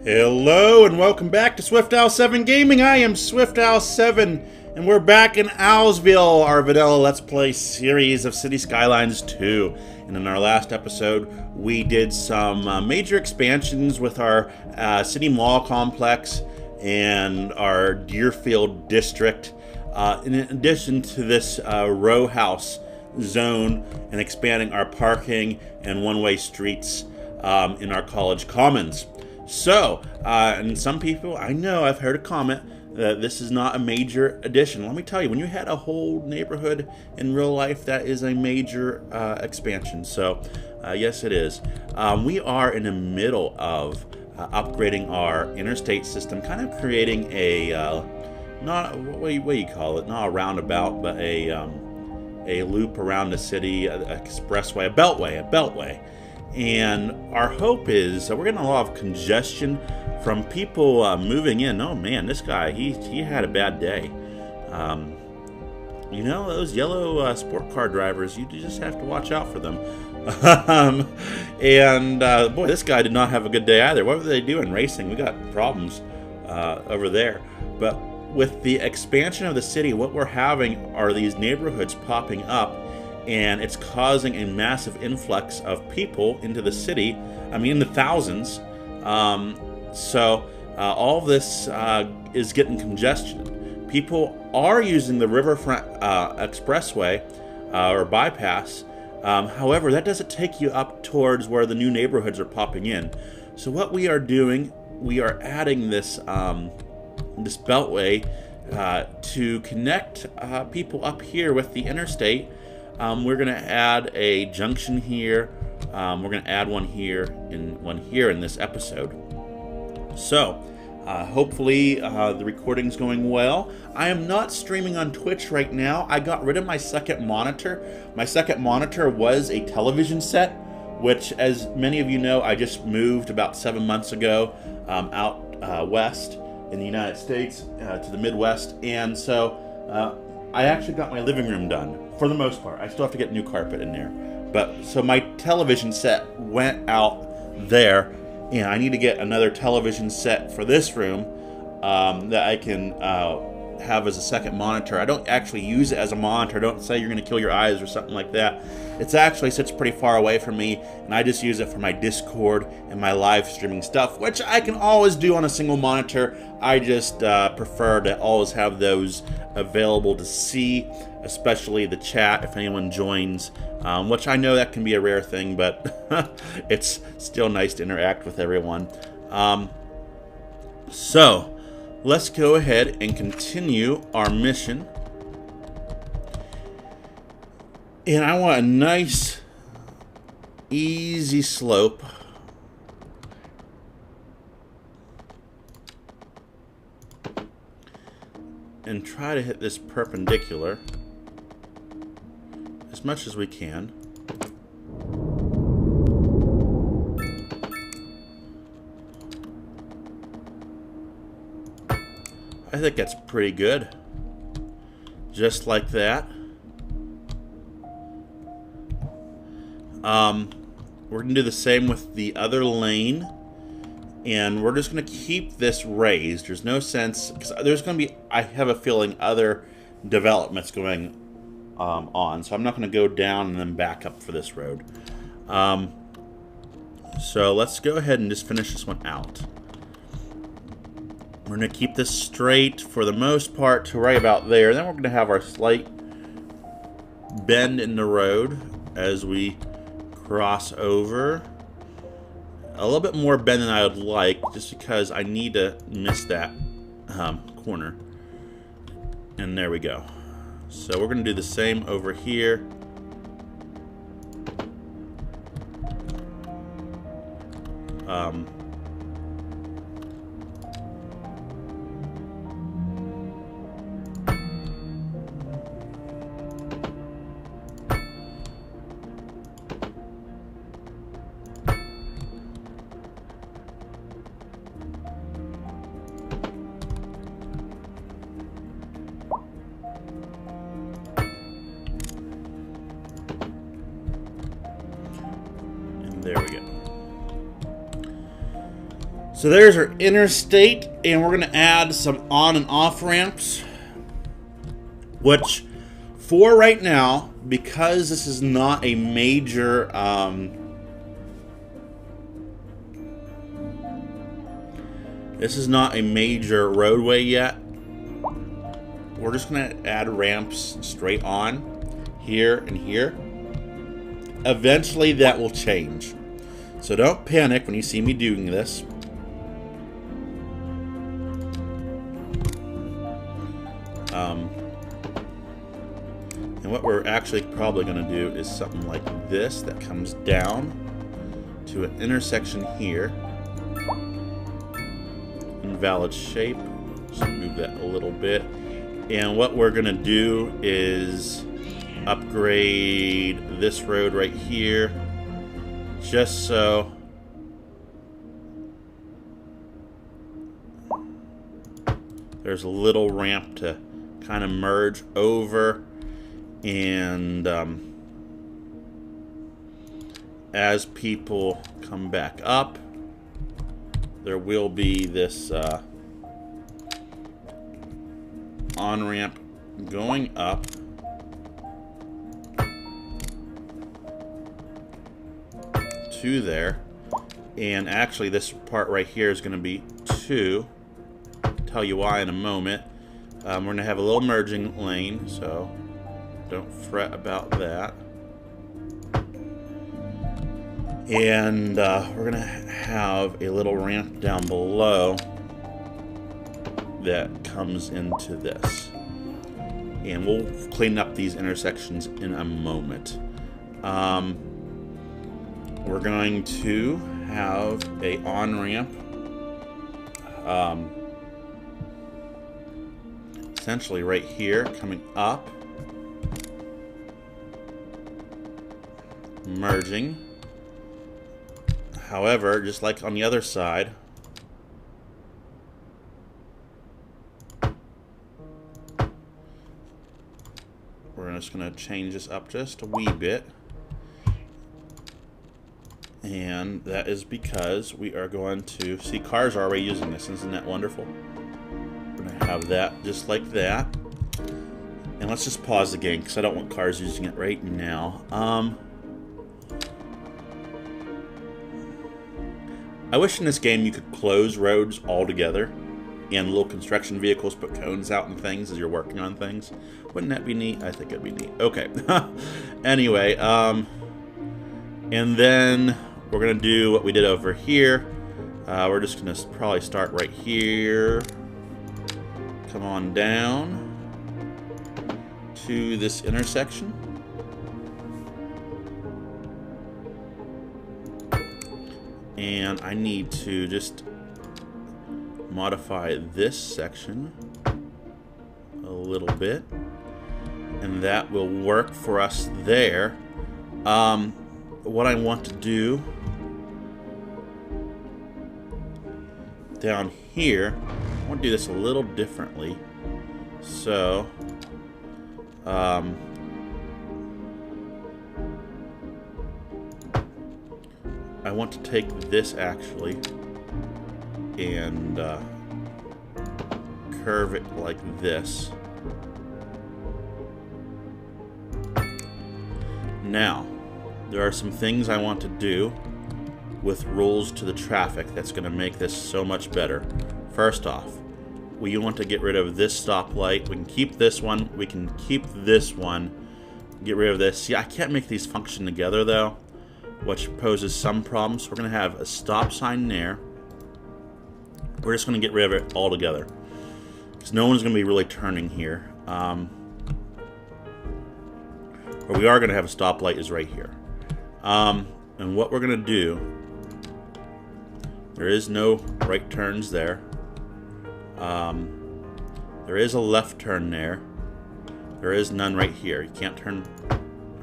Hello and welcome back to Swift Owl 7 Gaming. I am Swift Owl 7 and we're back in Owlsville, our vanilla Let's Play series of City Skylines 2. And in our last episode, we did some major expansions with our city mall complex and our Deerfield district. In addition to this row house zone and expanding our parking and one-way streets in our college commons. So, and some people, I know I've heard a comment that this is not a major addition. Let me tell you, when you had a whole neighborhood in real life, that is a major expansion. So, yes, it is. We are in the middle of upgrading our interstate system, kind of creating a, not, what do you call it? Not a roundabout, but a loop around the city, an expressway, a beltway. And our hope is that we're getting a lot of congestion from people moving in. Oh man, this guy, he had a bad day. You know, those yellow sport car drivers, you just have to watch out for them. Boy, this guy did not have a good day either. What were they doing? Racing. We got problems over there. But with the expansion of the city, what we're having are these neighborhoods popping up, and it's causing a massive influx of people into the city. I mean, in the thousands. All of this is getting congestion. People are using the riverfront expressway or bypass. However, that doesn't take you up towards where the new neighborhoods are popping in. So what we are doing, we are adding this this beltway to connect people up here with the interstate. We're going to add a junction here. We're going to add one here and one here in this episode. So, hopefully the recording's going well. I am not streaming on Twitch right now. I got rid of my second monitor. My second monitor was a television set, which, as many of you know, I just moved about 7 months ago out west in the United States to the Midwest. And so I actually got my living room done. For the most part. I still have to get new carpet in there. But so my television set went out there, and I need to get another television set for this room that I can have as a second monitor. I don't actually use it as a monitor. Don't say you're going to kill your eyes or something like that. It actually sits pretty far away from me, and I just use it for my Discord and my live streaming stuff, which I can always do on a single monitor. I just prefer to always have those available to see, especially the chat if anyone joins, which I know that can be a rare thing, but it's still nice to interact with everyone. So let's go ahead and continue our mission. And I want a nice, easy slope. And try to hit this perpendicular as much as we can. I think that's pretty good. Just like that. We're going to do the same with the other lane. And we're just going to keep this raised. There's no sense, because there's going to be, I have a feeling, other developments going on. So I'm not going to go down and then back up for this road. So let's go ahead and just finish this one out. We're going to keep this straight for the most part to right about there. Then we're going to have our slight bend in the road as we cross over. A little bit more bend than I would like, just because I need to miss that corner. And there we go. So we're going to do the same over here. There we go. So there's our interstate, and we're going to add some on and off ramps, which for right now, because this is not a major roadway yet, we're just going to add ramps straight on here and here. Eventually that will change. So don't panic when you see me doing this. And what we're actually probably going to do is something like this that comes down to an intersection here. Invalid shape. Just move that a little bit. And what we're going to do is upgrade this road right here, just so there's a little ramp to kind of merge over, and as people come back up, there will be this on-ramp going up to there, and actually this part right here is going to be 2. Tell you why in a moment. We're going to have a little merging lane, so don't fret about that. And we're going to have a little ramp down below that comes into this. And we'll clean up these intersections in a moment. We're going to have a on-ramp essentially right here coming up, merging. However, just like on the other side, we're just going to change this up just a wee bit. And that is because we are going to see cars are already using this. Isn't that wonderful? We're going to have that just like that. And let's just pause the game because I don't want cars using it right now. I wish in this game you could close roads altogether and little construction vehicles put cones out and things as you're working on things. Wouldn't that be neat? I think it'd be neat. Okay. Anyway, and then we're going to do what we did over here. We're just going to probably start right here. Come on down to this intersection. And I need to just modify this section a little bit. And that will work for us there. What I want to do down here, I want to do this a little differently. So, I want to take this actually and curve it like this. Now, there are some things I want to do with rules to the traffic that's going to make this so much better. First off, we want to get rid of this stoplight. We can keep this one. We can keep this one. Get rid of this. See, I can't make these function together though, which poses some problems. So we're going to have a stop sign there. We're just going to get rid of it altogether because no one's going to be really turning here. Where we are going to have a stoplight is right here. And what we're going to do, there is no right turns there. There is a left turn there. There is none right here. You can't turn.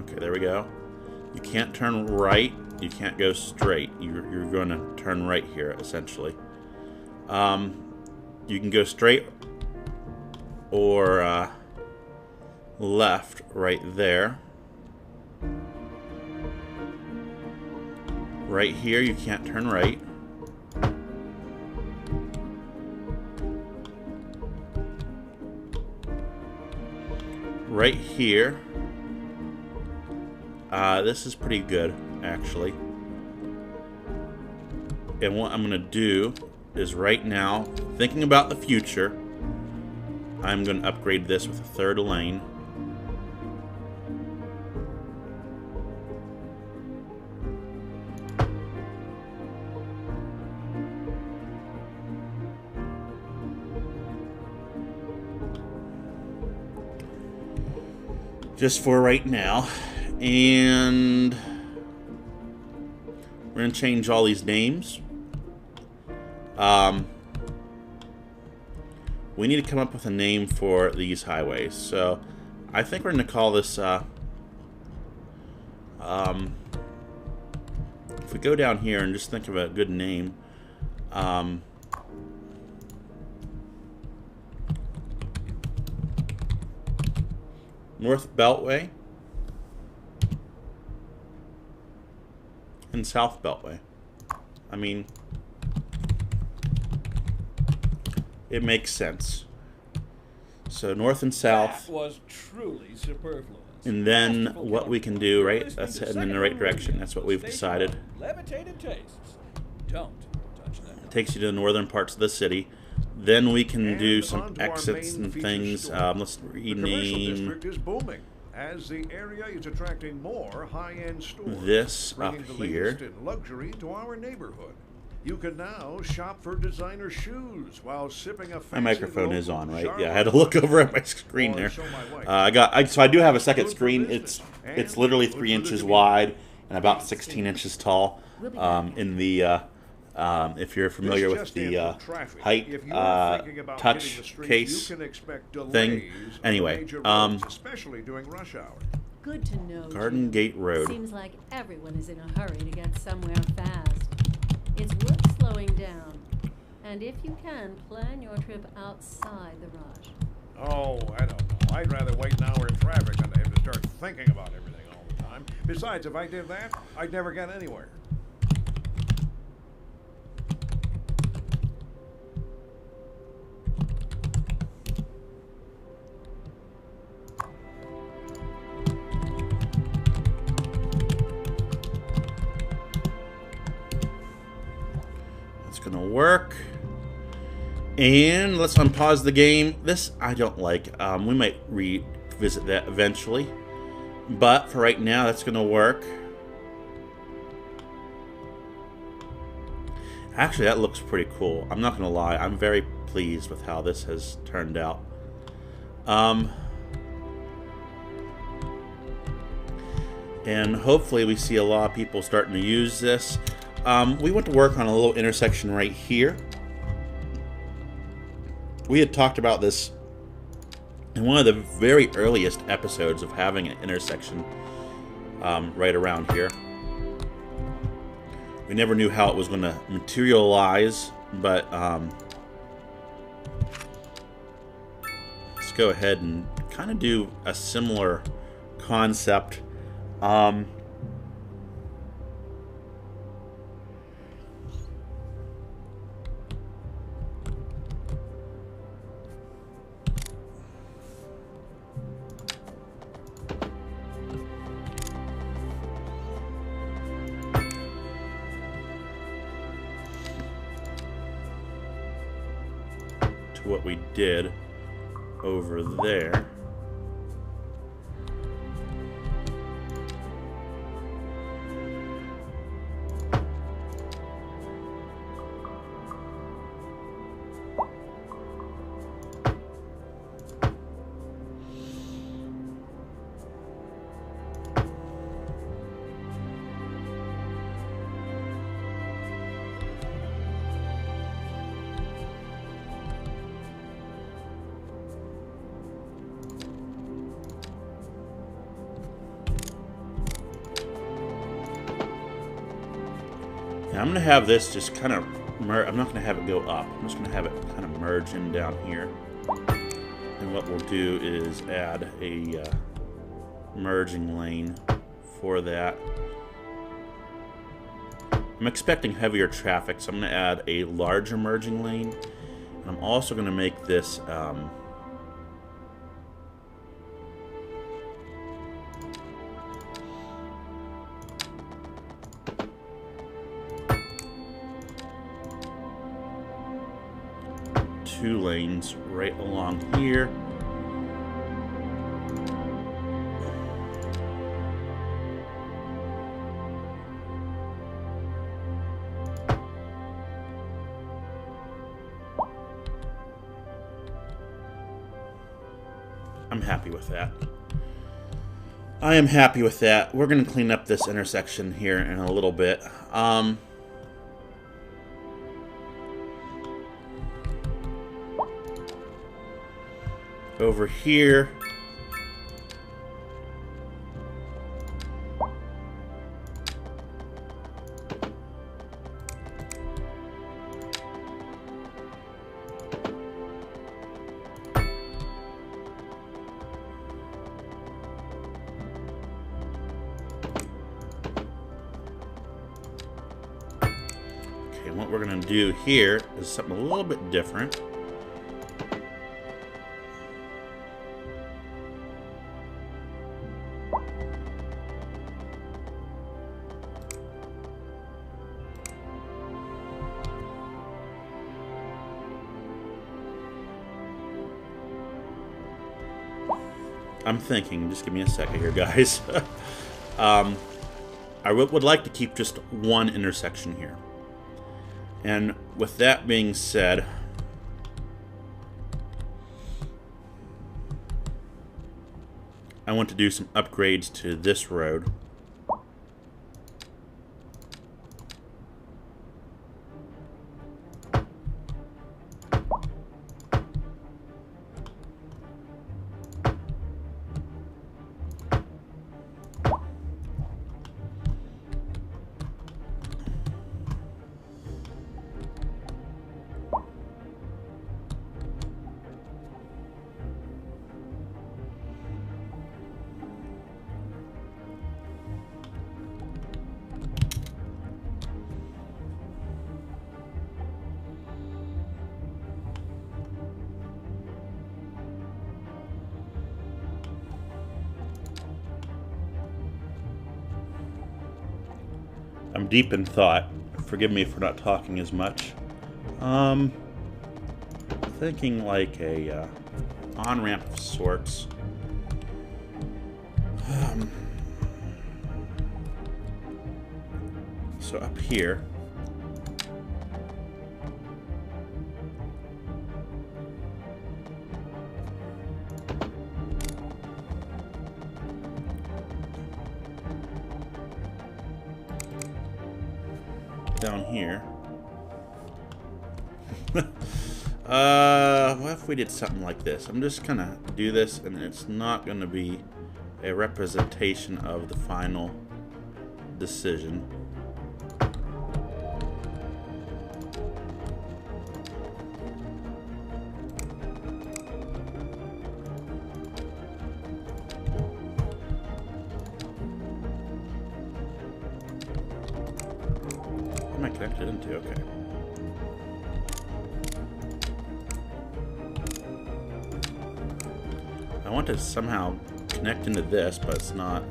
Okay, there we go. You can't turn right. You can't go straight. You're going to turn right here, essentially. You can go straight or left right there. Right here, you can't turn right. right here. This is pretty good, actually. And what I'm going to do is right now, thinking about the future, I'm going to upgrade this with a third lane. Just for right now. And we're going to change all these names. We need to come up with a name for these highways. So I think we're going to call this, if we go down here and just think of a good name, North Beltway and South Beltway. I mean, it makes sense. So north and south. That was truly superfluous. And then what we can do, right? That's heading in the right direction. That's what we've decided. Levitated tastes. Don't touch that. It takes you to the northern parts of the city. Then we can do some exits and things. Let's rename. The commercial district is booming as the area is attracting more high-end stores. This up bringing the here. latest in luxury to our neighborhood. You can now shop for designer shoes while sipping a fancy My microphone is local on, right? Charlotte Yeah, I had to look over at my screen there. So I do have a second screen. It's literally 3 inches wide and about 16 inches tall. In the if you're familiar with the height touch case thing. Anyway, especially during rush hour. Good to know. Garden Gate Road. Seems like everyone is in a hurry to get somewhere fast. It's worth slowing down. And if you can, plan your trip outside the rush. Oh, I don't know. I'd rather wait an hour in traffic than to have to start thinking about everything all the time. Besides, if I did that, I'd never get anywhere. Gonna work. And let's unpause the game. This I don't like. We might revisit that eventually. But for right now, that's gonna work. Actually, that looks pretty cool. I'm not gonna lie. I'm very pleased with how this has turned out. And hopefully we see a lot of people starting to use this. We went to work on a little intersection right here. We had talked about this in one of the very earliest episodes of having an intersection right around here. We never knew how it was going to materialize, but let's go ahead and kind of do a similar concept. What we did over there. Now I'm going to have this just kind of I'm not going to have it go up. I'm just going to have it kind of merge in down here. And what we'll do is add a merging lane for that. I'm expecting heavier traffic, so I'm going to add a larger merging lane. And I'm also going to make this 2 lanes right along here. I'm happy with that. I am happy with that. We're going to clean up this intersection here in a little bit. Over here, what we're going to do here is something a little bit different. I'm thinking, just give me a second here, guys. I would like to keep just one intersection here. And with that being said, I want to do some upgrades to this road. I'm deep in thought. Forgive me for not talking as much. Thinking like a on-ramp of sorts. So up here. Down here. What if we did something like this? I'm just gonna do this, and it's not gonna be a representation of the final decision. What am I connected into? Okay. I want to somehow connect into this, but it's not.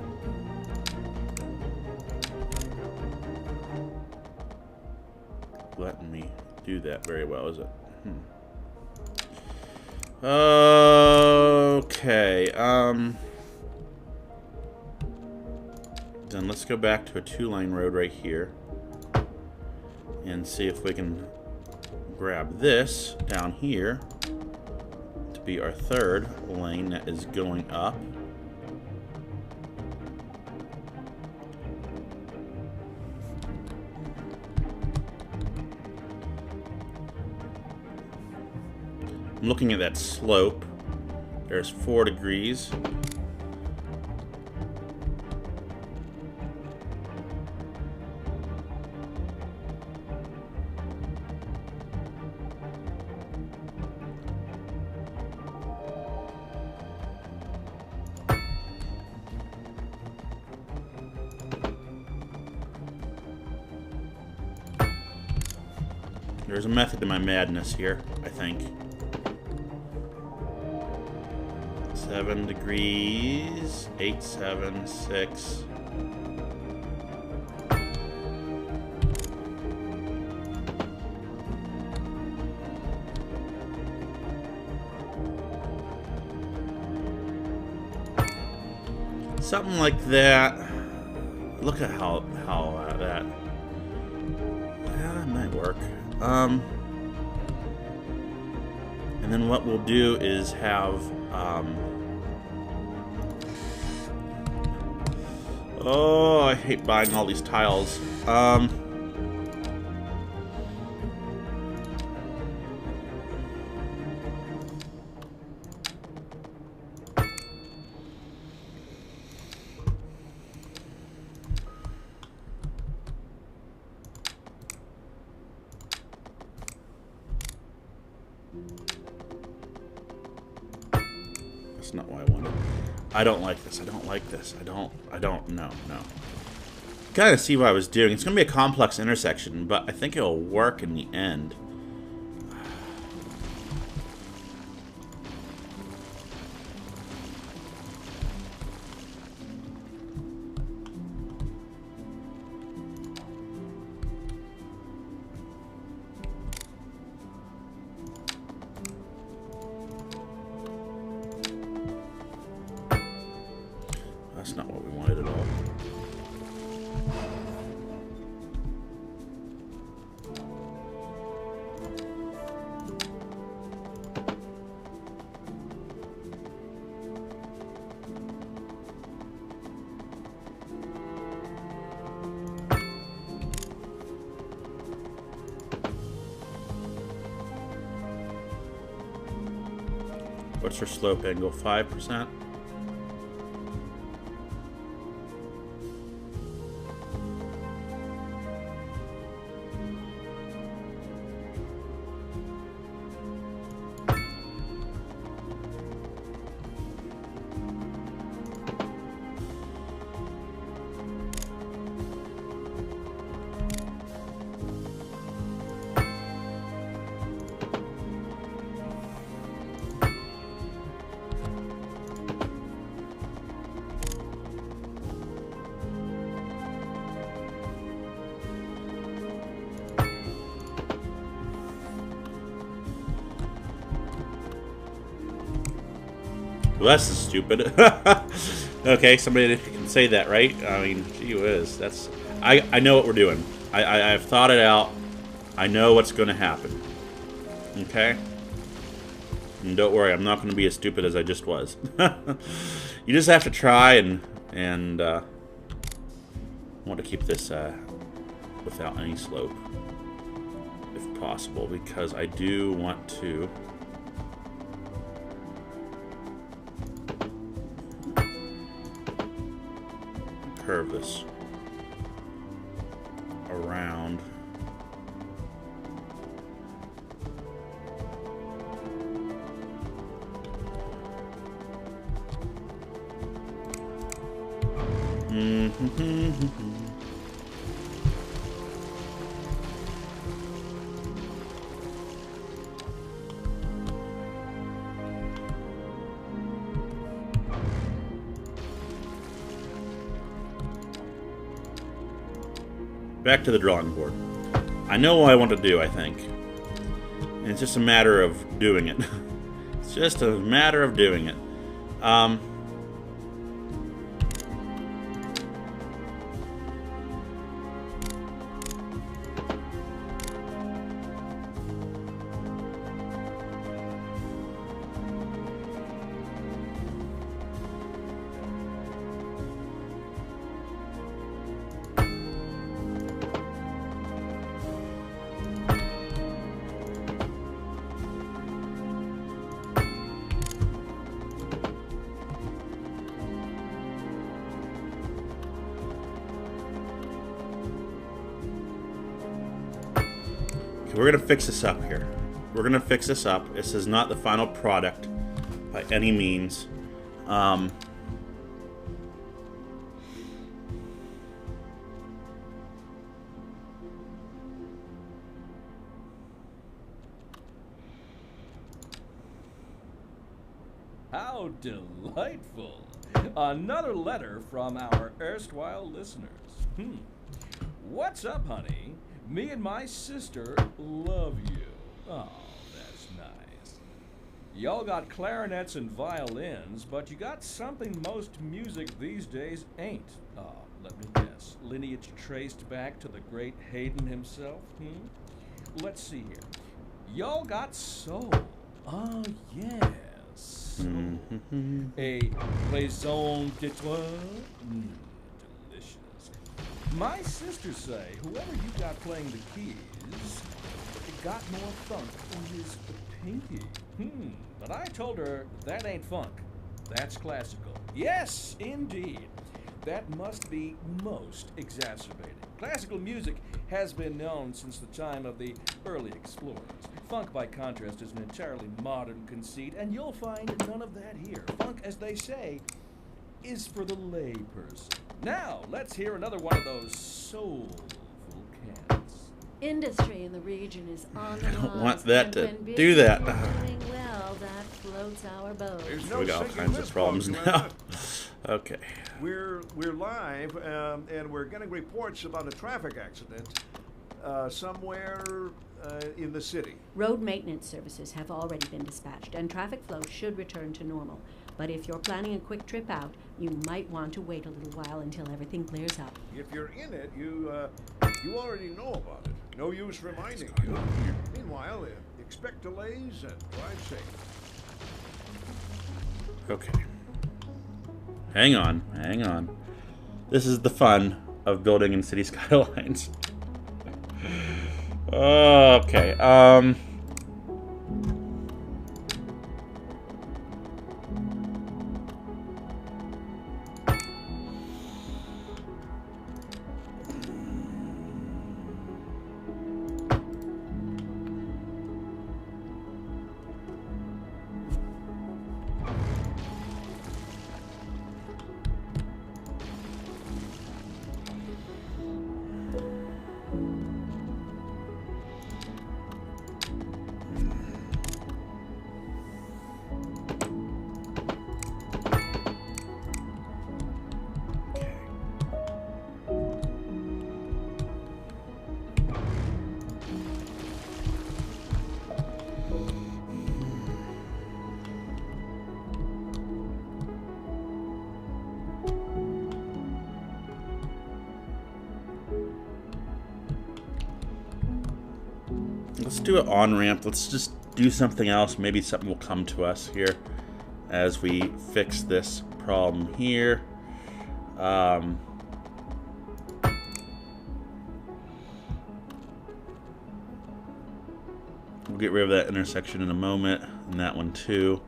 Letting me do that very well, is it? Okay. Then let's go back to a 2-lane road right here and see if we can grab this down here to be our 3rd lane that is going up. I'm looking at that slope. There's 4 degrees. There's a method to my madness here, I think. 7 degrees, 8, 7, 6. Something like that. Look at how that. Yeah, that might work. And then what we'll do is have. Oh, I hate buying all these tiles. That's not what I wanted. I don't like this. I don't like this. No. Kind of see what I was doing. It's going to be a complex intersection, but I think it'll work in the end. That's not what we wanted at all. What's her slope angle? 5%? Well, that's stupid. Okay, somebody can say that, right? I mean, gee whiz, that's... I know what we're doing. I've thought it out. I know what's going to happen. Okay? And don't worry, I'm not going to be as stupid as I just was. You just have to try and I want to keep this without any slope, if possible, because I do want to... curve this around. Back to the drawing board. I know what I want to do, I think. And it's just a matter of doing it. It's just a matter of doing it. We're going to fix this up here. We're going to fix this up. This is not the final product by any means. How delightful. Another letter from our erstwhile listeners. What's up, honey? Me and my sister love you. Oh, that's nice. Y'all got clarinets and violins, but you got something most music these days ain't. Let me guess. Lineage traced back to the great Haydn himself, Let's see here. Y'all got soul. Ah, yes. A raison d'etre? Delicious. My sisters say whoever you got playing the keys got more funk in his pinky. But I told her that ain't funk. That's classical. Yes, indeed. That must be most exacerbating. Classical music has been known since the time of the early explorers. Funk, by contrast, is an entirely modern conceit, and you'll find none of that here. Funk, as they say, is for the layperson. Now, let's hear another one of those soulful cats. Industry in the region is on the I don't rise, want that and to when do that. business is doing well, that floats our boat. There's no We got all sinking kinds this of problems boat, now. Okay. We're live, and we're getting reports about a traffic accident somewhere in the city. Road maintenance services have already been dispatched, and traffic flow should return to normal. But if you're planning a quick trip out, you might want to wait a little while until everything clears up. If you're in it, you already know about it. No use reminding you. Meanwhile, expect delays and drive safe. Okay. Hang on. This is the fun of building in City Skylines. Okay, let's do an on-ramp. Let's just do something else. Maybe something will come to us here as we fix this problem here. We'll get rid of that intersection in a moment, and that one too.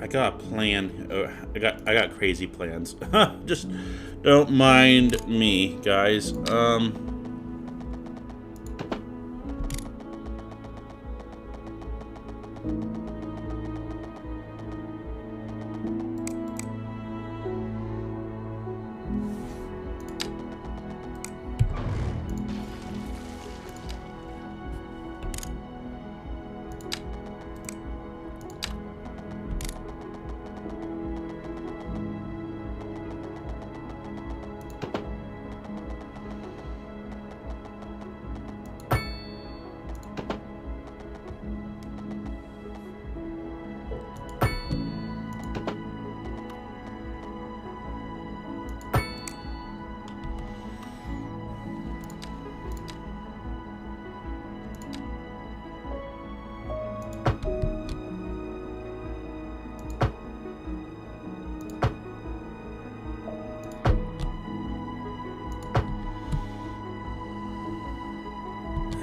I got a plan. I got crazy plans. Just don't mind me, guys.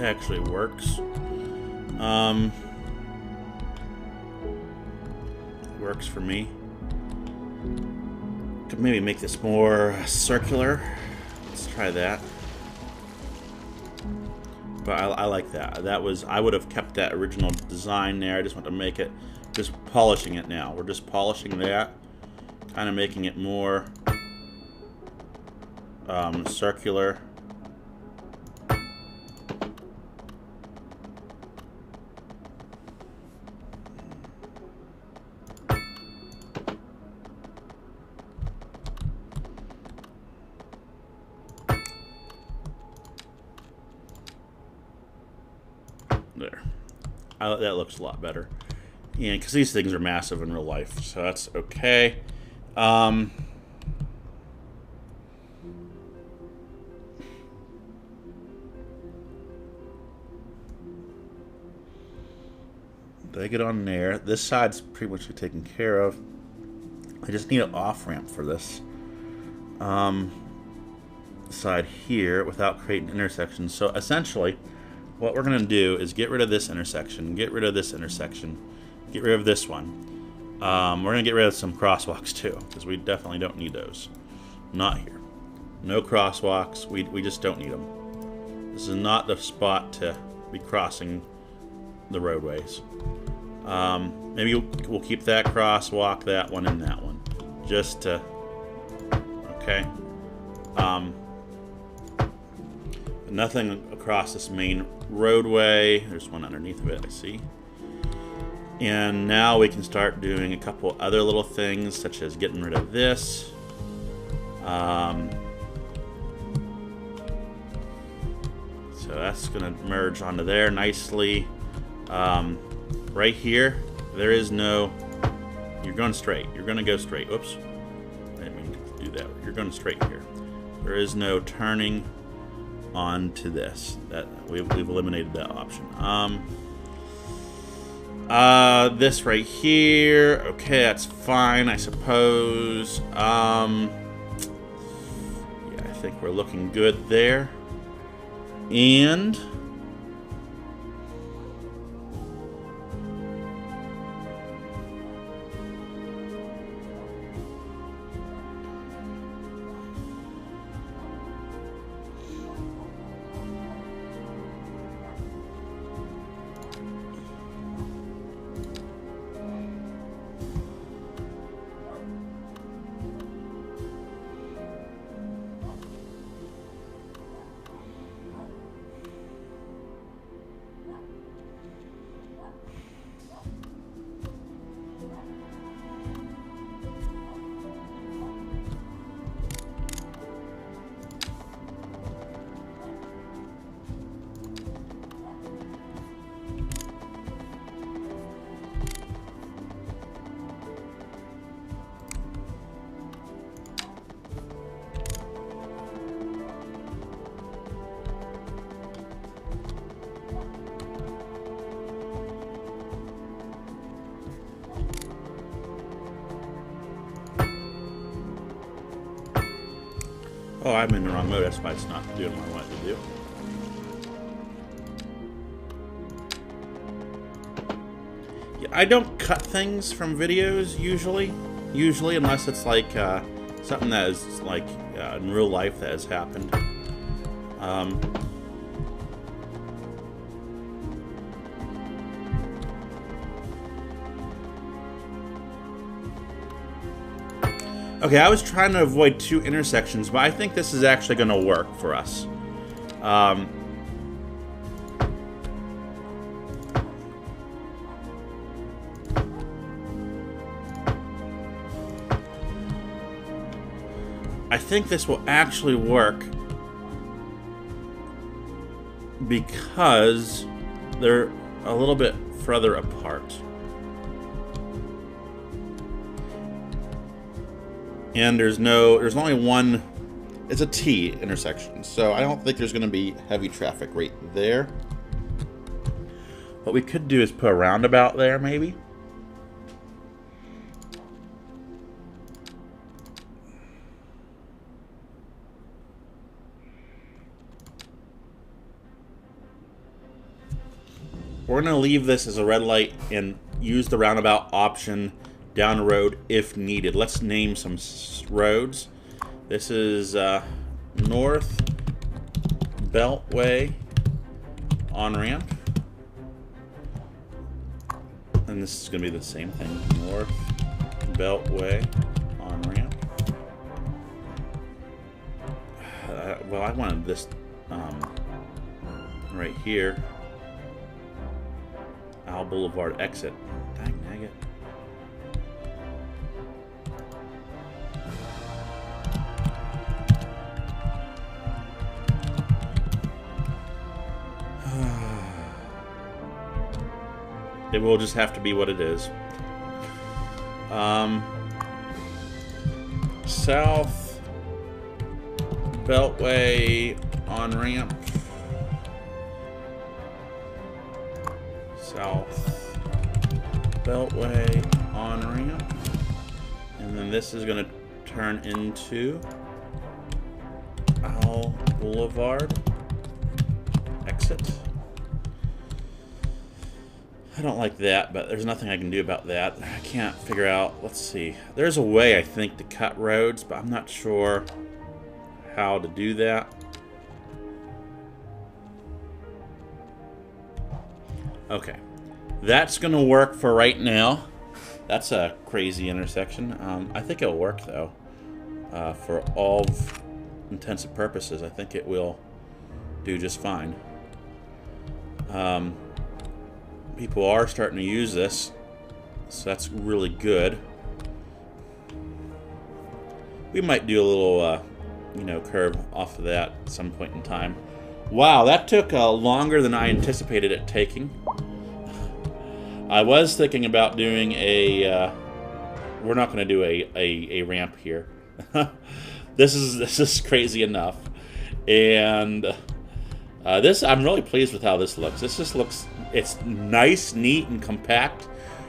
Actually works. Works for me. Could maybe make this more circular. Let's try that. But I like that. I would have kept that original design there. I just want to make it, just polishing it now. We're just polishing that, kind of making it more circular. There. That looks a lot better. And because these things are massive in real life, so that's okay. They get on there. This side's pretty much taken care of. I just need an off-ramp for this side here without creating intersections. So essentially, what we're going to do is get rid of this intersection, get rid of this intersection, get rid of this one. We're going to get rid of some crosswalks too, because we definitely don't need those. Not here. No crosswalks. We just don't need them. This is not the spot to be crossing the roadways. Maybe we'll keep that crosswalk, that one, and that one. Just to... Okay. Nothing across this main roadway. There's one underneath of it, I see. And now we can start doing a couple other little things, such as getting rid of this. So that's going to merge onto there nicely. Right here, there is no... You're going straight. You're going to go straight. Oops. I didn't mean to do that. You're going straight here. There is no turning onto this. That we've eliminated that option. This right here. Okay, that's fine, I suppose. Yeah, I think we're looking good there. And oh, I'm in the wrong mode. That's why it's not doing what I want it to do. Yeah, I don't cut things from videos usually, unless it's like something that is like in real life that has happened. Okay, I was trying to avoid two intersections, but I think this is actually going to work for us. I think this will actually work because they're a little bit further apart. And there's only one, it's a T intersection, so I don't think there's going to be heavy traffic right there. What we could do is put a roundabout there, maybe. We're going to leave this as a red light and use the roundabout option down the road if needed. Let's name some roads. This is North Beltway on-ramp. And this is going to be the same thing. North Beltway on-ramp. Well, I wanted this right here. Owl Boulevard exit. Dang nugget. It will just have to be what it is. South Beltway on-ramp. South Beltway on-ramp. And then this is going to turn into Owl Boulevard exit. I don't like that, but there's nothing I can do about that. I can't figure out, let's see. There's a way, I think, to cut roads, but I'm not sure how to do that. Okay. That's going to work for right now. That's a crazy intersection. I think it'll work, though. For all intents and purposes, I think it will do just fine. People are starting to use this, so that's really good. We might do a little, you know, curve off of that at some point in time. Wow, that took longer than I anticipated it taking. I was thinking about doing a. We're not going to do a ramp here. This is crazy enough, and this I'm really pleased with how this looks. This just looks. It's nice, neat, and compact.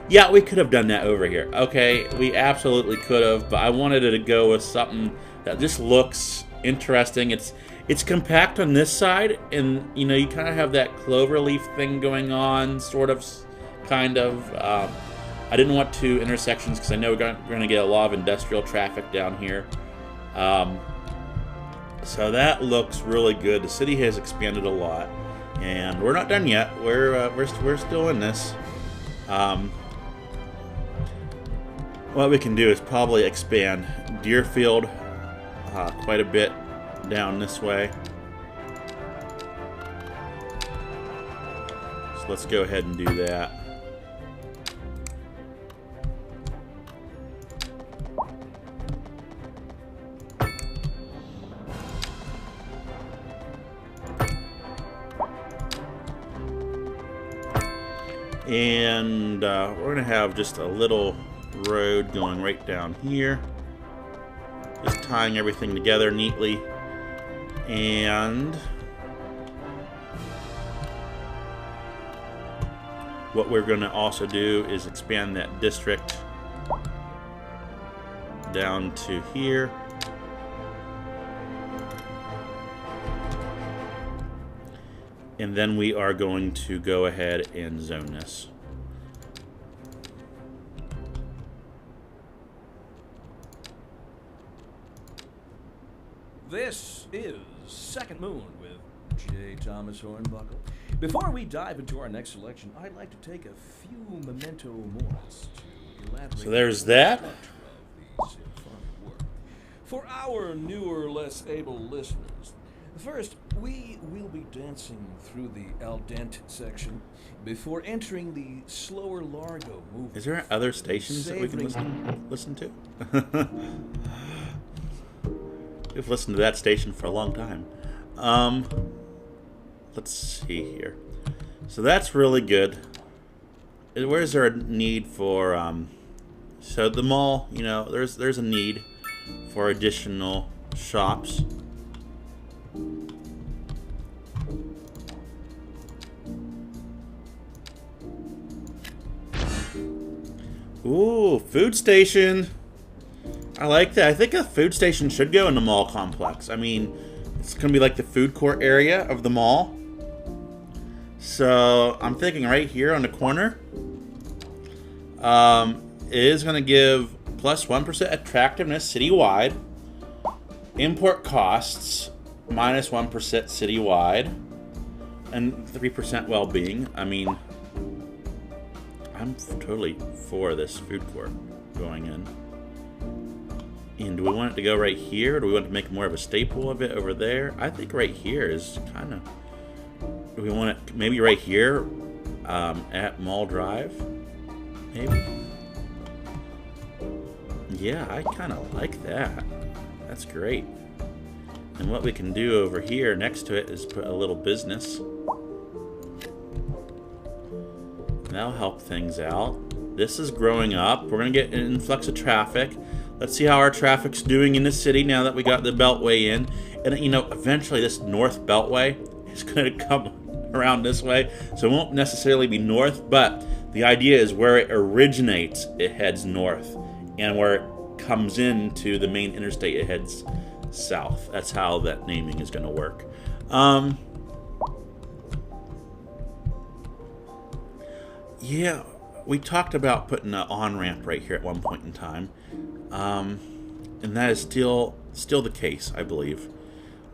Yeah, we could have done that over here. Okay, we absolutely could have, but I wanted it to go with something that just looks interesting. It's compact on this side, and you know, you kind of have that cloverleaf thing going on, sort of, kind of. I didn't want two intersections because I know we're going to get a lot of industrial traffic down here. So that looks really good. The city has expanded a lot. And we're not done yet. We're still in this. What we can do is probably expand Deerfield quite a bit down this way. So let's go ahead and do that. And we're going to have just a little road going right down here. Just tying everything together neatly. And what we're going to also do is expand that district down to here. And then we are going to go ahead and zone this. This is Second Moon with J. Thomas Hornbuckle. Before we dive into our next selection, I'd like to take a few memento moris to elaborate. So there's that. For our newer, less able listeners, first, we will be dancing through the al dente section before entering the slower Largo movement. Is there other stations that we can listen to? We've listened to that station for a long time. Let's see here. So that's really good. Where is there a need for? So the mall, you know, there's a need for additional shops. Ooh, food station. I like that. I think a food station should go in the mall complex. I mean, it's going to be like the food court area of the mall. So I'm thinking right here on the corner. It is going to give plus 1% attractiveness citywide. Import costs minus 1% citywide. And 3% well-being. I mean, I'm totally for this food court going in. And do we want it to go right here, or do we want to make more of a staple of it over there? I think right here is kind of... Do we want it maybe right here at Mall Drive? Maybe? Yeah, I kind of like that. That's great. And what we can do over here next to it is put a little business. That'll help things out. This is growing up. We're going to get an influx of traffic. Let's see how our traffic's doing in the city now that we got the Beltway in. And, you know, eventually this North Beltway is going to come around this way. So it won't necessarily be north, but the idea is where it originates, it heads north. And where it comes into the main interstate, it heads south. That's how that naming is going to work. Yeah, we talked about putting an on-ramp right here at one point in time. And that is still the case, I believe.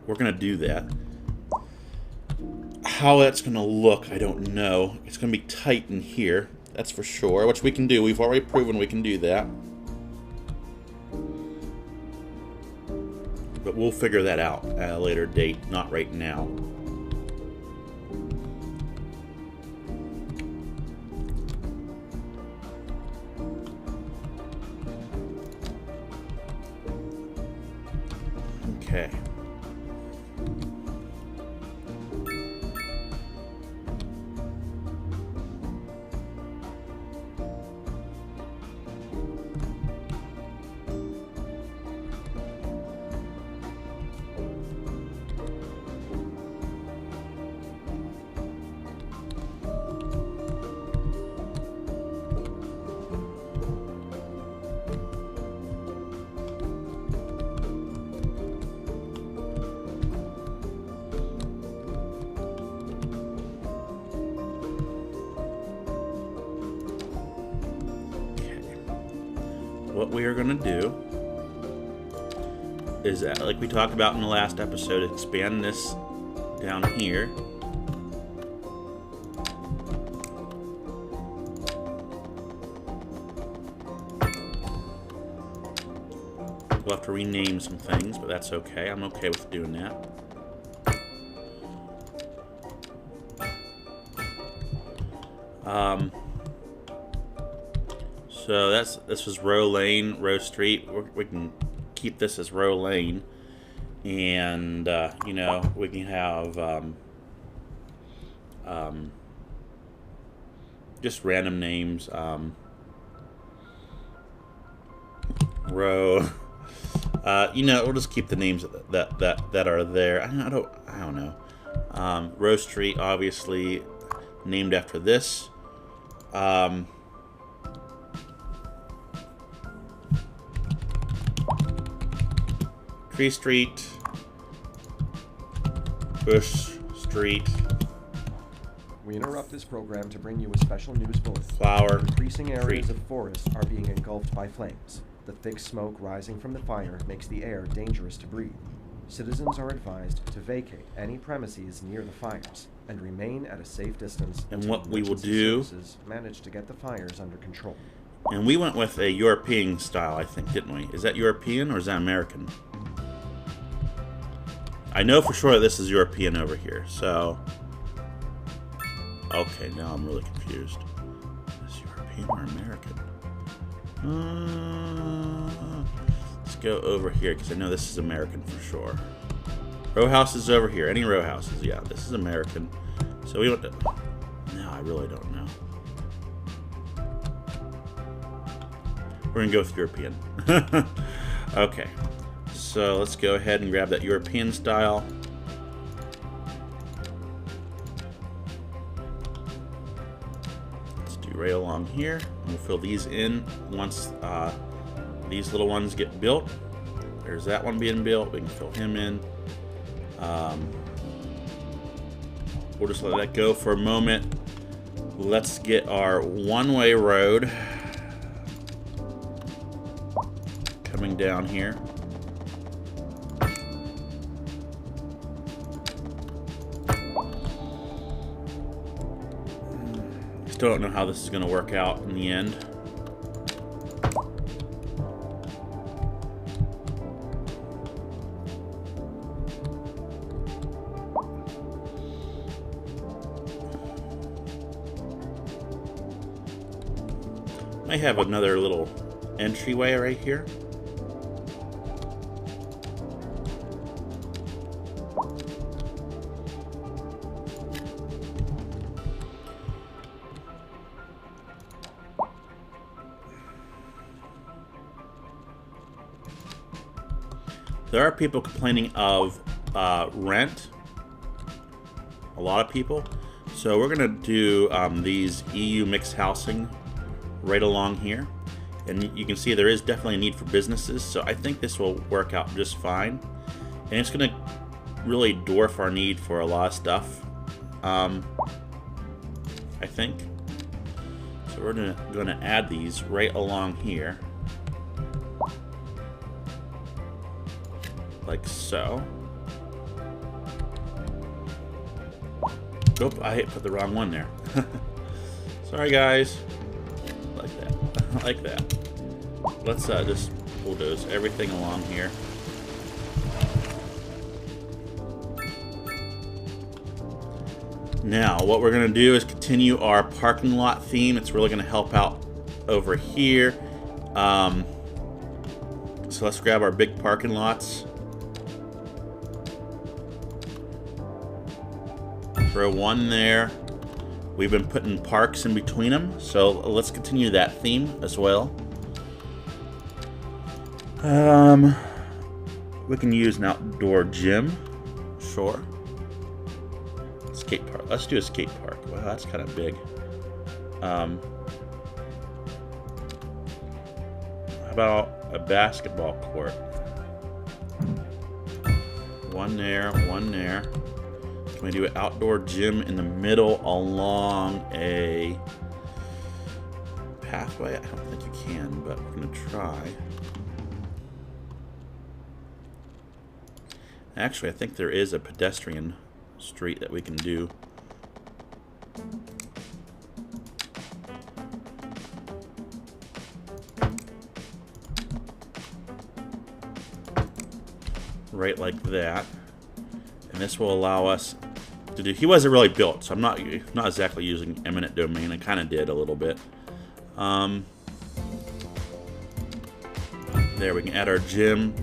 We're going to do that. How that's going to look, I don't know. It's going to be tight in here, that's for sure, which we can do. We've already proven we can do that. But we'll figure that out at a later date, not right now. Okay. What we are going to do is, like we talked about in the last episode, expand this down here. We'll have to rename some things, but that's okay. I'm okay with doing that. So this was Row Lane, Row Street. We can keep this as Row Lane, and you know, we can have just random names. Row. You know, we'll just keep the names that are there. I don't know. Row Street, obviously named after this. Tree Street, Bush Street. We interrupt this program to bring you a special news bulletin. Flower Increasing areas Street. of forests are being engulfed by flames. The thick smoke rising from the fire makes the air dangerous to breathe. Citizens are advised to vacate any premises near the fires and remain at a safe distance. And until what we will emergency do- services manage to get the fires under control. And we went with a European style, I think, didn't we? Is that European or is that American? I know for sure that this is European over here, so... Okay, now I'm really confused. Is this European or American? Let's go over here, because I know this is American for sure. Row house is over here. Any row houses? Yeah, this is American. So we want to... No, I really don't know. We're going to go with European. Okay. So let's go ahead and grab that European style. Let's do right along here. And we'll fill these in once these little ones get built. There's that one being built. We can fill him in. We'll just let that go for a moment. Let's get our one-way road coming down here. Still don't know how this is going to work out in the end. I have another little entryway right here. There are people complaining of rent. A lot of people. So we're going to do these EU mixed housing right along here. And you can see there is definitely a need for businesses. So I think this will work out just fine. And it's going to really dwarf our need for a lot of stuff. I think. So we're going to add these right along here. Like so. Nope, I put the wrong one there. Sorry, guys. Like that. Like that. Let's just bulldoze everything along here. Now, what we're going to do is continue our parking lot theme. It's really going to help out over here. So let's grab our big parking lots. Throw one there. We've been putting parks in between them, so let's continue that theme as well. We can use an outdoor gym. Sure. Skate park. Let's do a skate park. Wow, that's kind of big. How about a basketball court? One there, one there. Can we do an outdoor gym in the middle along a pathway? I don't think you can, but we're going to try. Actually, I think there is a pedestrian street that we can do. Right like that. And this will allow us to do. He wasn't really built, so I'm not exactly using eminent domain. I kind of did a little bit. There, we can add our gym.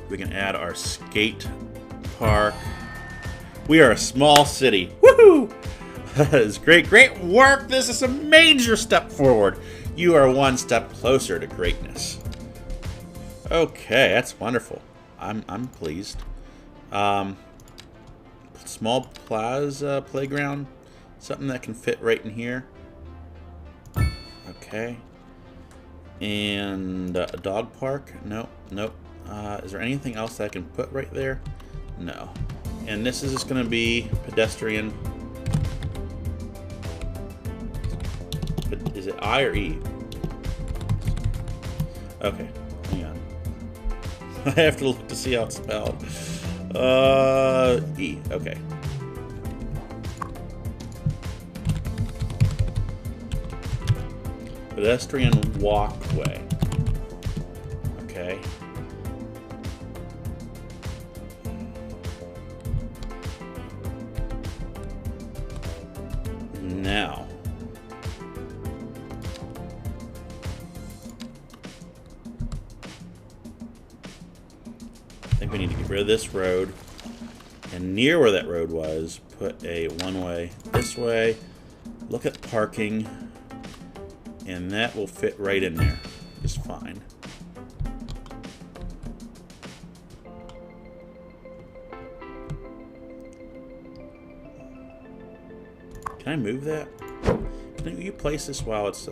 We can add our skate park. We are a small city. Woohoo! That is great. Great work. This is a major step forward. You are one step closer to greatness. Okay, that's wonderful. I'm pleased. Small plaza playground, something that can fit right in here. Okay. And a dog park? Nope, nope. Is there anything else that I can put right there? No. And this is just going to be pedestrian. Is it I or E? Okay, hang on. I have to look to see how it's spelled. E. Okay. Pedestrian walkway. Okay. Now. I think we need to get rid of this road. And near where that road was, put a one-way this way. Look at parking. And that will fit right in there just fine. Can I move that? Can you place this while it's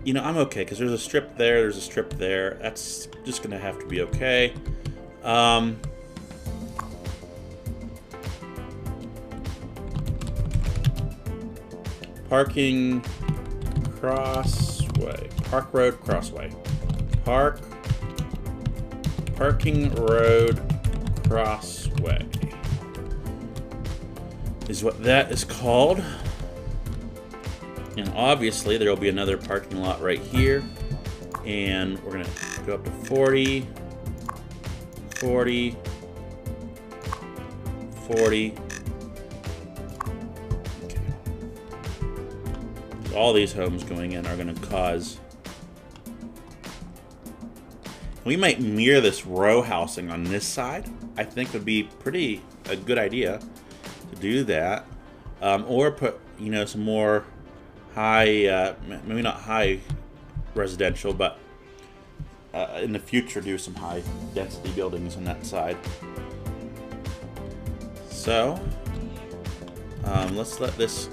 you know, I'm okay because there's a strip there, there's a strip there. That's just gonna have to be okay. Parking crossway. Park road crossway. Parking road crossway. is what that is called. And obviously there will be another parking lot right here. And we're gonna go up to 40, 40, 40. Okay. All these homes going in are gonna cause. We might mirror this row housing on this side. I think would be a good idea to do that, or put some more high, maybe not high residential, but in the future do some high density buildings on that side. So let's let this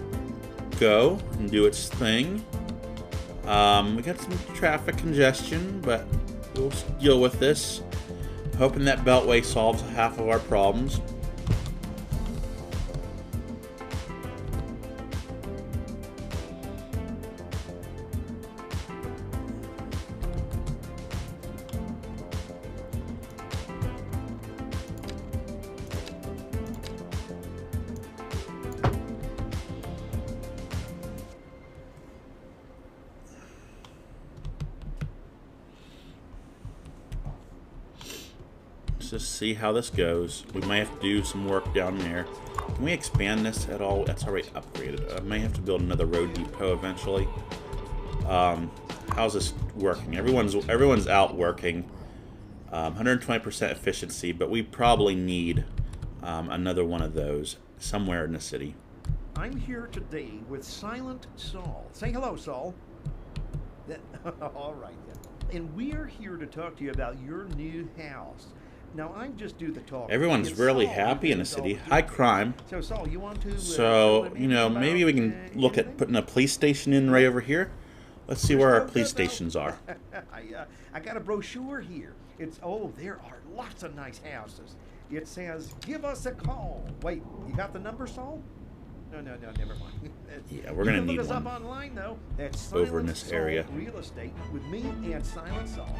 go and do its thing. We got some traffic congestion, but we'll deal with this. Hoping that Beltway solves half of our problems. Just see how this goes. We might have to do some work down there. Can we expand this at all? That's already upgraded. I may have to build another road depot eventually. How's this working? Everyone's out working. 120% efficiency, but we probably need another one of those somewhere in the city. I'm here today with Silent Saul. Say hello, Saul. All right then. And we're here to talk to you about your new house. Now, I just do the talking. Everyone's really happy in the city. High crime. So, Saul, you want to... So, maybe we can look at putting a police station in right over here. Let's see where our police stations are. I got a brochure here. There are lots of nice houses. It says, give us a call. Wait, you got the number, Saul? No, never mind. Yeah, we're going to need one. Look us one up online, though. That's over in this area. Real Estate with me and Silent Saul.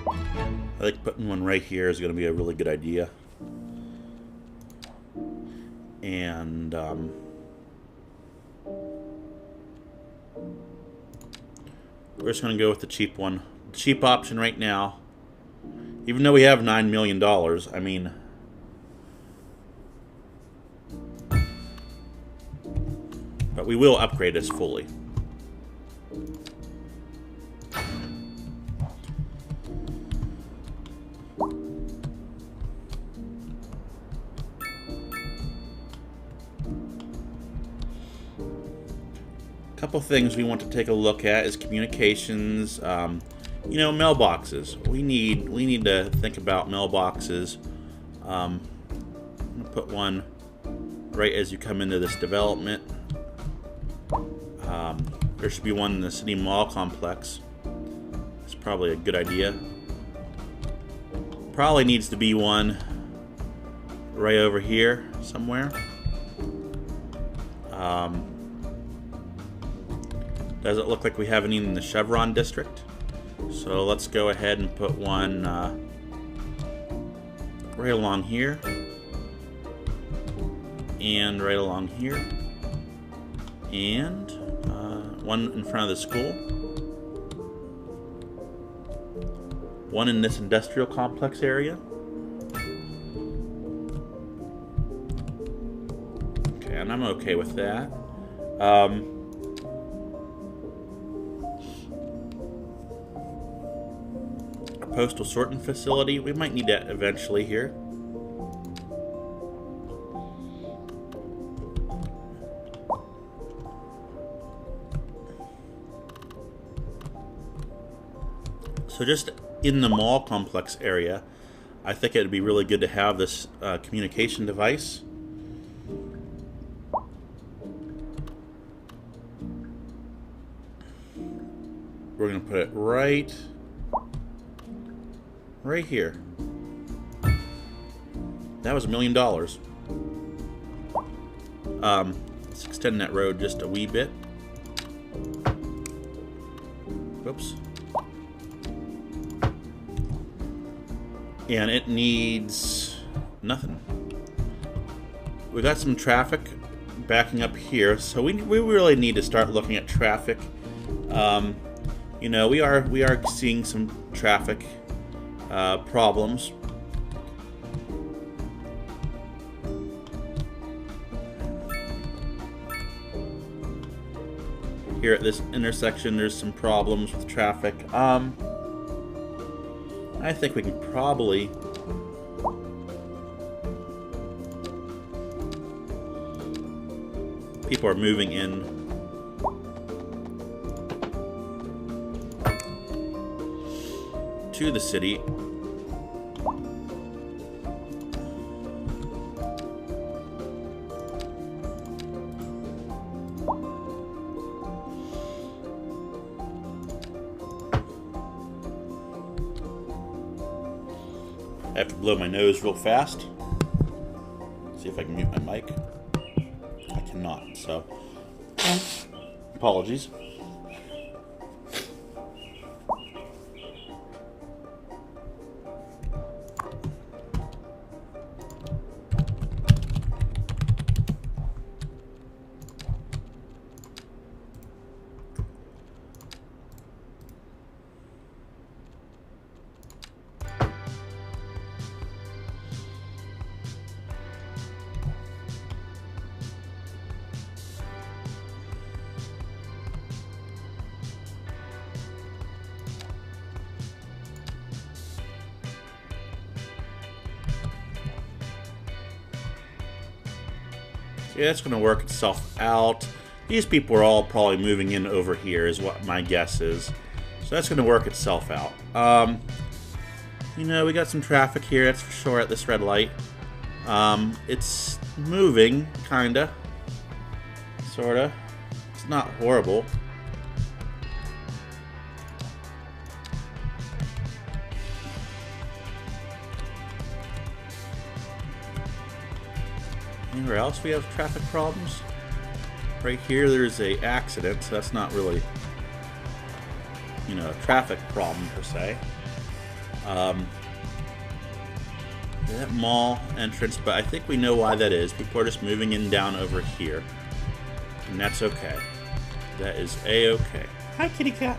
I think putting one right here is going to be a really good idea. And we're just going to go with the cheap one. Cheap option right now. Even though we have $9 million, I mean... But we will upgrade this fully. Couple things we want to take a look at is communications. Mailboxes. We need to think about mailboxes. I'm gonna put one right as you come into this development. There should be one in the city mall complex. It's probably a good idea. Probably needs to be one right over here somewhere. Doesn't look like we have any in the Chevron district. So let's go ahead and put one right along here. And right along here. And one in front of the school. One in this industrial complex area. Okay, and I'm okay with that. Our postal sorting facility, we might need that eventually here. So just in the mall complex area, I think it would be really good to have this communication device. We're going to put it right here. That was $1 million. Let's extend that road just a wee bit. Whoops. And it needs nothing. we got some traffic backing up here, so we really need to start looking at traffic. You know, we are seeing some traffic problems. Here at this intersection, there's some problems with traffic. I think we can probably people are moving in. To the city. I have to blow my nose real fast. See if I can mute my mic. I cannot, so apologies. Yeah, it's going to work itself out. These people are all probably moving in over here is what my guess is. So that's going to work itself out. You know, we got some traffic here, that's for sure, at this red light. It's moving, kinda. Sorta. It's not horrible. Anywhere else we have traffic problems? Right here there's a accident, so that's not really, you know, a traffic problem per se. That mall entrance, but I think we know why that is. People are just moving in down over here. And that's okay. That is A-okay. Hi, kitty cat.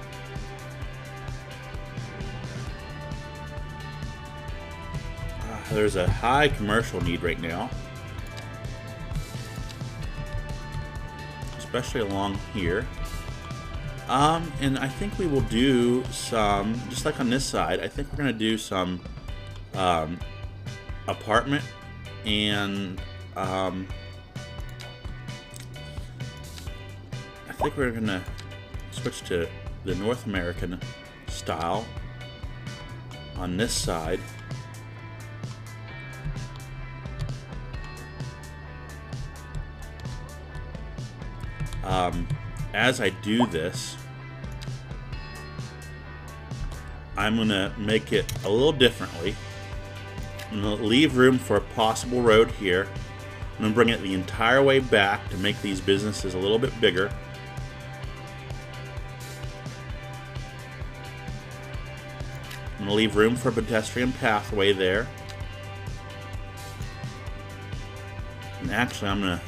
There's a high commercial need right now. Especially along here. And I think we will do some, just like on this side, I think we're going to do some apartment and I think we're going to switch to the North American style on this side. As I do this, I'm going to make it a little differently. I'm going to leave room for a possible road here. I'm going to bring it the entire way back to make these businesses a little bit bigger. I'm going to leave room for a pedestrian pathway there. And actually I'm going to,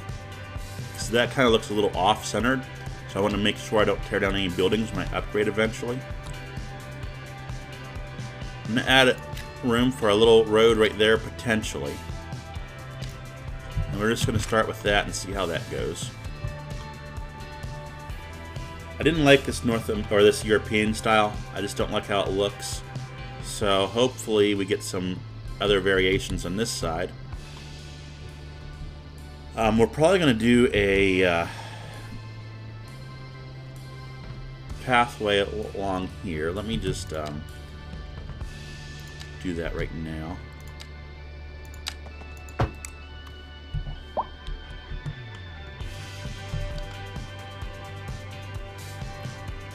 so that kind of looks a little off-centered, so I want to make sure I don't tear down any buildings when I upgrade eventually. I'm going to add room for a little road right there potentially. And we're just going to start with that and see how that goes. I didn't like this this European style. I just don't like how it looks. So hopefully we get some other variations on this side. We're probably going to do a pathway along here. Let me just do that right now.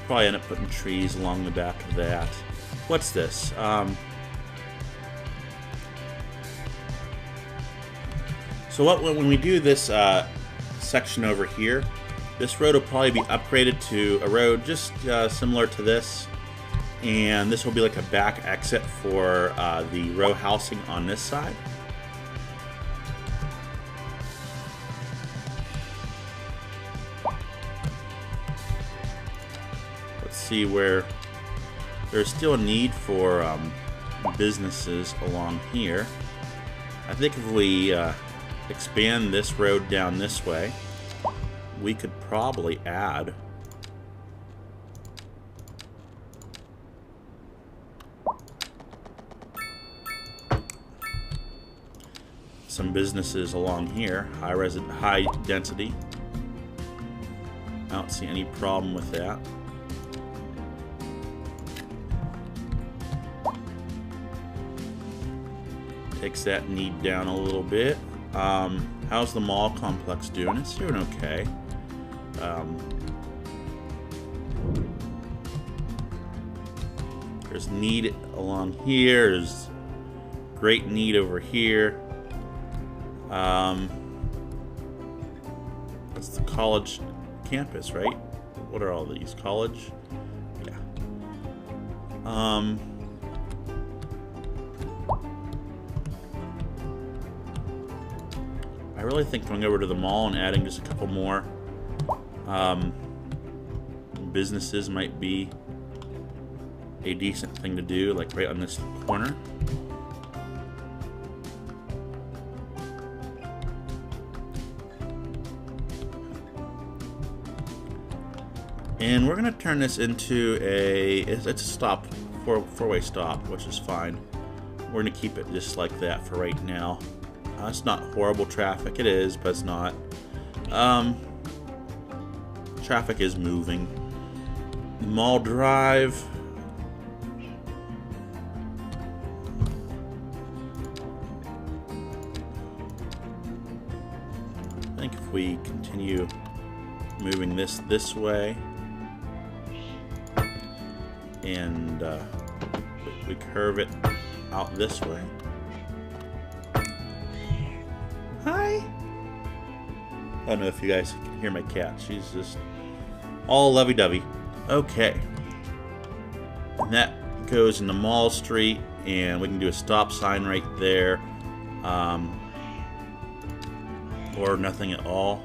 Probably end up putting trees along the back of that. What's this? So when we do this section over here, this road will probably be upgraded to a road just similar to this, and this will be like a back exit for the row housing on this side. see where there's still a need for businesses along here. I think if we expand this road down this way, we could probably add some businesses along here, high density. I don't see any problem with that. Takes that need down a little bit. How's the mall complex doing? It's doing okay. There's need along here. There's great need over here. That's the college campus, right? What are all these? College? Yeah. I really think going over to the mall and adding just a couple more businesses might be a decent thing to do, like right on this corner. And we're gonna turn this into it's a stop, four-way stop, which is fine. We're gonna keep it just like that for right now. It's not horrible traffic, it is, but it's not. Traffic is moving. Mall Drive. I think if we continue moving this way, and we curve it out this way. Hi! I don't know if you guys can hear my cat. She's just all lovey-dovey. Okay. And that goes into Mall Street, and we can do a stop sign right there. Or nothing at all.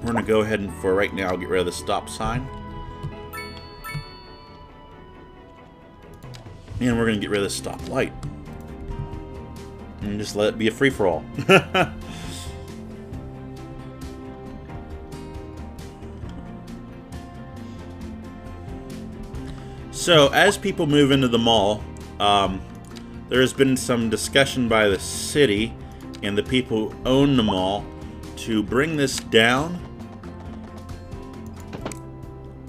We're going to go ahead and, for right now, get rid of the stop sign. And we're going to get rid of the stoplight. And just let it be a free-for-all. So, as people move into the mall, there has been some discussion by the city and the people who own the mall to bring this down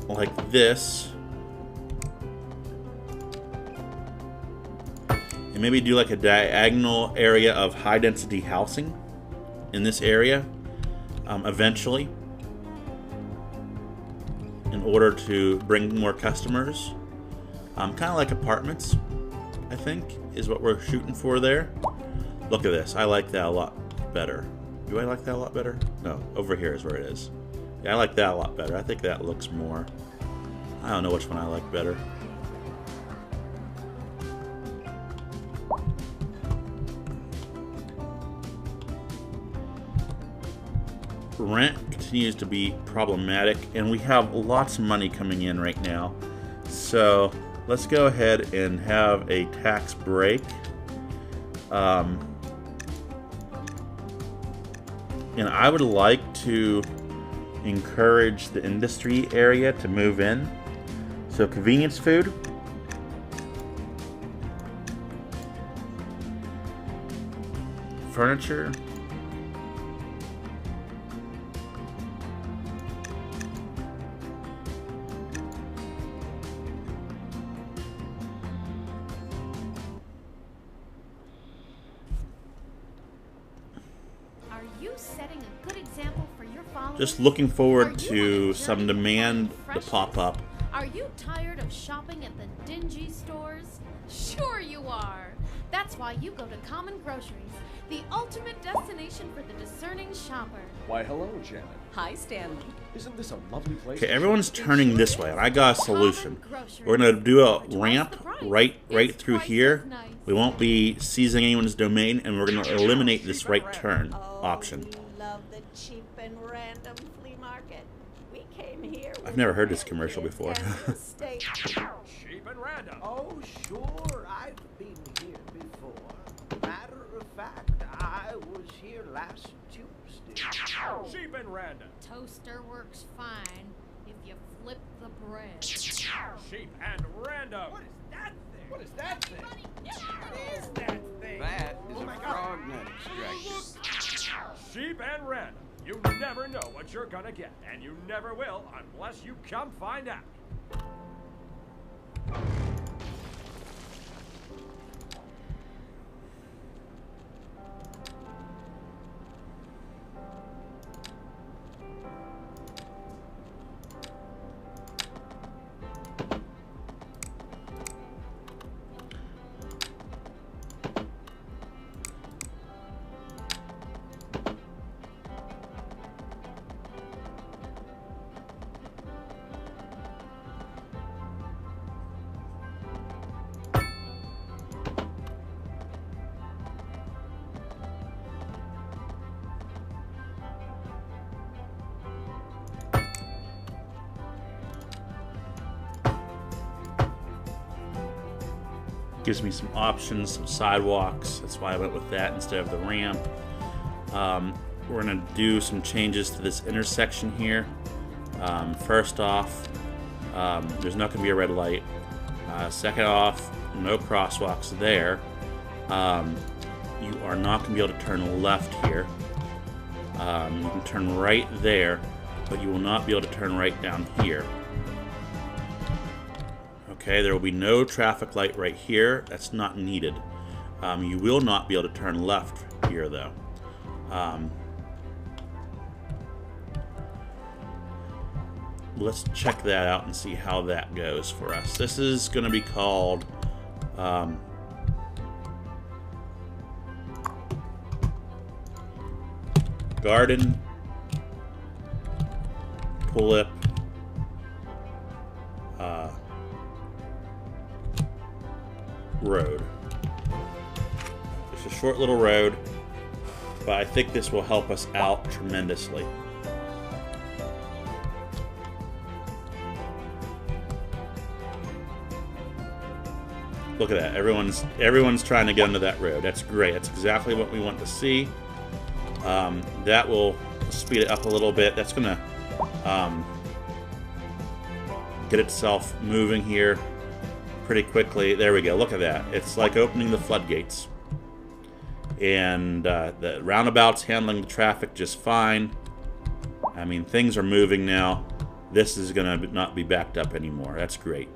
like this, and maybe do like a diagonal area of high density housing in this area eventually, in order to bring more customers. Kind of like apartments, I think, is what we're shooting for there. Look at this. I like that a lot better. Do I like that a lot better? No, over here is where it is. Yeah, I like that a lot better. I think that looks more... I don't know which one I like better. Rent continues to be problematic, and we have lots of money coming in right now. So let's go ahead and have a tax break. And I would like to encourage the industry area to move in. So convenience food. Furniture. Just looking forward to some demand to pop up. Are you tired of shopping at the dingy stores? Sure you are. That's why you go to Common Groceries, the ultimate destination for the discerning shopper. Why, hello, Janet. Hi, Stanley. Isn't this a lovely place? Okay, everyone's turning this way, and I got a solution. We're gonna do a ramp right through here, We won't be seizing anyone's domain, and we're going to eliminate this right turn option. We love the cheap and random flea market. We came here. I've never heard this commercial before. Cheap and random. Oh, sure, I've been here before. Matter of fact, I was here last Tuesday. Cheap and random. Toaster works fine if you flip the bread. Cheap and random. What is that thing? What is that thing? What is that thing? That is Oh a my God. frog nut extraction. Cheap and random. You never know what you're gonna get, and you never will unless you come find out. Gives me some options, some sidewalks. That's why I went with that instead of the ramp. We're going to do some changes to this intersection here. First off, there's not going to be a red light. Second off, no crosswalks there. You are not going to be able to turn left here. You can turn right there, but you will not be able to turn right down here. Okay, there will be no traffic light right here. That's not needed. You will not be able to turn left here, though. Let's check that out and see how that goes for us. This is going to be called Garden Tulip Road. It's a short little road, but I think this will help us out tremendously. Look at that. Everyone's trying to get onto that road. That's great. That's exactly what we want to see. That will speed it up a little bit. That's going to get itself moving here pretty quickly. There we go. Look at that. It's like opening the floodgates. And the roundabout's handling the traffic just fine. I mean, things are moving now. This is going to not be backed up anymore. That's great.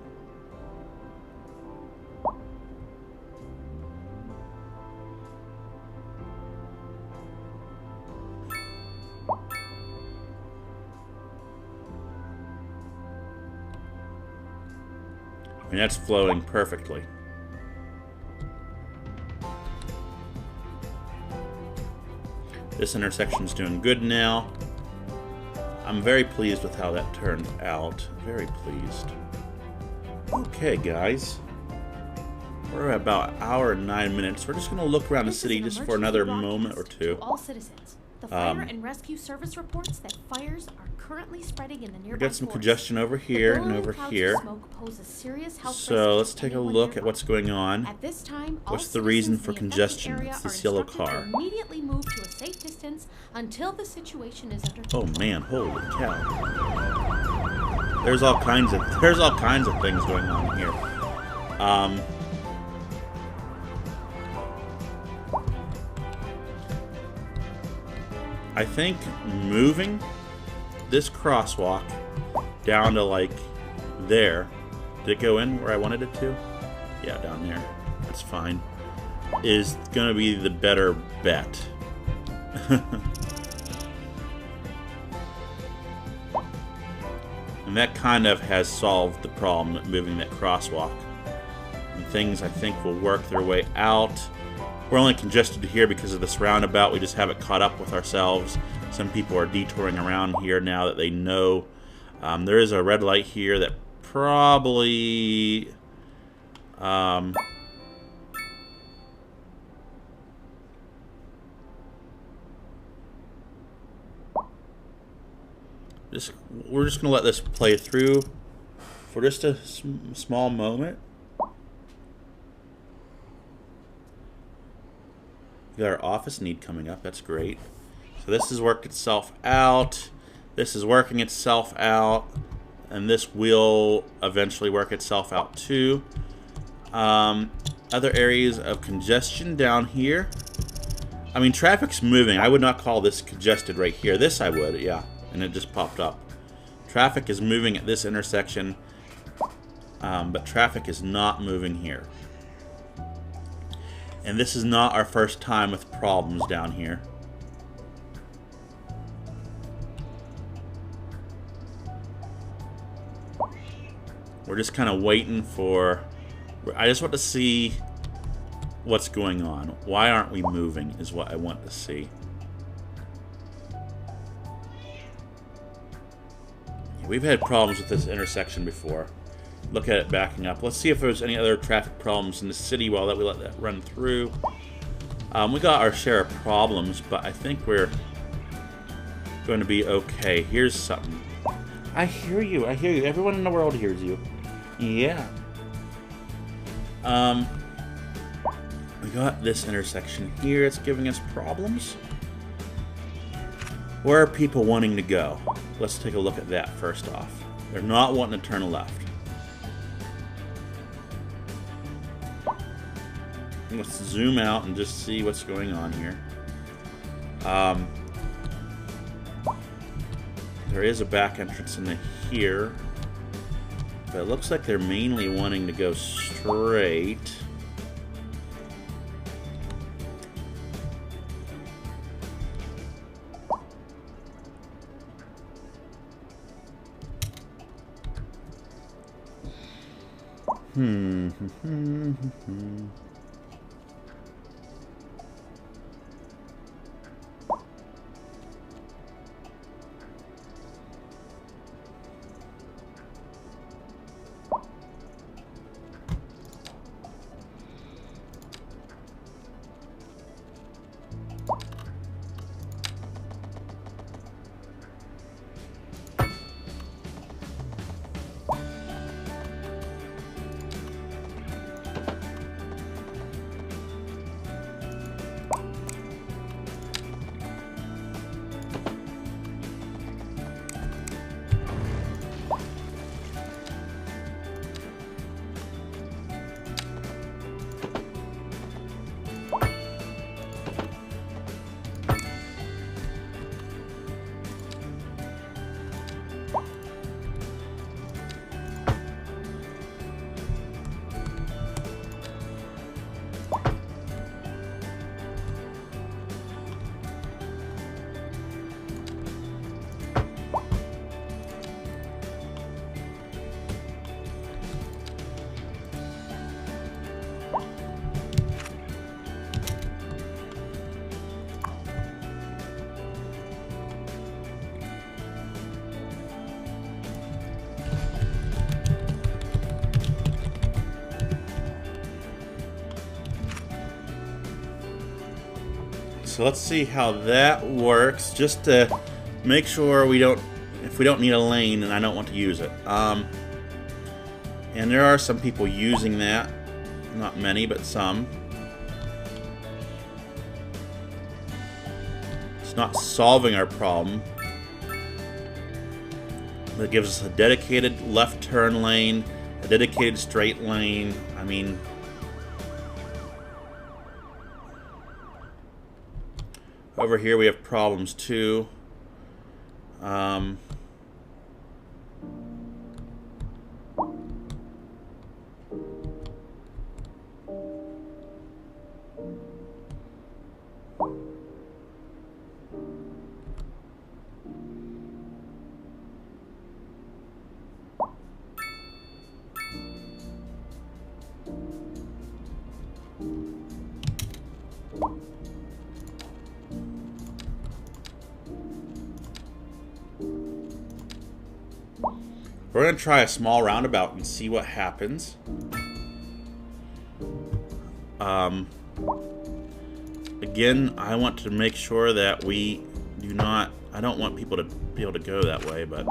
And that's flowing perfectly. This intersection's doing good now. I'm very pleased with how that turned out. Very pleased. Okay, guys. We're at about an hour and 9 minutes. We're just going to look around the city just for another moment or two. To all citizens, the fire and rescue service reports that fires are currently spreading in the nearby We got some forest. congestion over here and over here. So let's take a look at what's going on. At this time, What's the reason for congestion? It's this yellow car. Immediately move to a safe distance until the situation is under Oh control. man, holy cow. There's all kinds of things going on here. I think moving this crosswalk down to like there. Did it go in where I wanted it to? Yeah, down there. That's fine. Is gonna be the better bet. And that kind of has solved the problem of moving that crosswalk. And things I think will work their way out. We're only congested here because of this roundabout. We just haven't caught up with ourselves. Some people are detouring around here now that they know. There is a red light here that probably we're just gonna let this play through for just a small moment. We got our office need coming up. That's great. So this has worked itself out. This is working itself out, and this will eventually work itself out too. Other areas of congestion down here. I mean, traffic's moving. I would not call this congested right here. This I would, yeah. And it just popped up. Traffic is moving at this intersection, but traffic is not moving here. And this is not our first time with problems down here. We're just kind of waiting for... I just want to see what's going on. Why aren't we moving is what I want to see. We've had problems with this intersection before. Look at it backing up. Let's see if there's any other traffic problems in the city while that we let that run through. We got our share of problems, but I think we're going to be okay. Here's something. I hear you. I hear you. Everyone in the world hears you. Yeah. We got this intersection here. It's giving us problems. Where are people wanting to go? Let's take a look at that first off. They're not wanting to turn left. Let's zoom out and just see what's going on here. There is a back entrance in here, but it looks like they're mainly wanting to go straight. So let's see how that works, just to make sure we don't, if we don't need a lane and I don't want to use it. And there are some people using that, not many, but some. It's not solving our problem. It gives us a dedicated left turn lane, a dedicated straight lane. I mean, over here we have problems too. We're going to try a small roundabout and see what happens. Again, I want to make sure that we do not... I don't want people to be able to go that way, but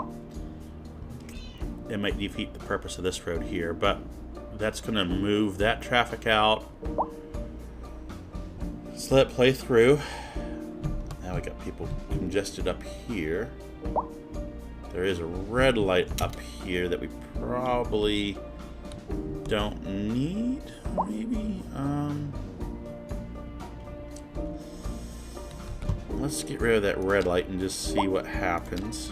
it might defeat the purpose of this road here, but that's going to move that traffic out. Let's let it play through. Now we got people congested up here. There is a red light up here that we probably don't need, maybe. Let's get rid of that red light and just see what happens.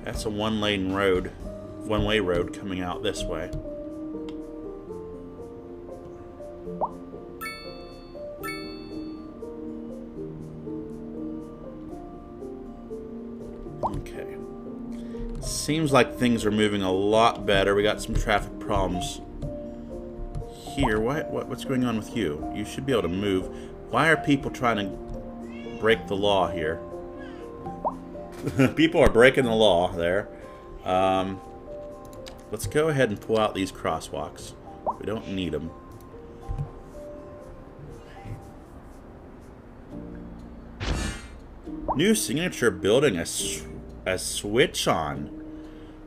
That's a one-lane road, one-way road coming out this way. Okay. Seems like things are moving a lot better. We got some traffic problems here. What's going on with you? You should be able to move. Why are people trying to break the law here? People are breaking the law there. Let's go ahead and pull out these crosswalks. We don't need them. New signature building a switch on.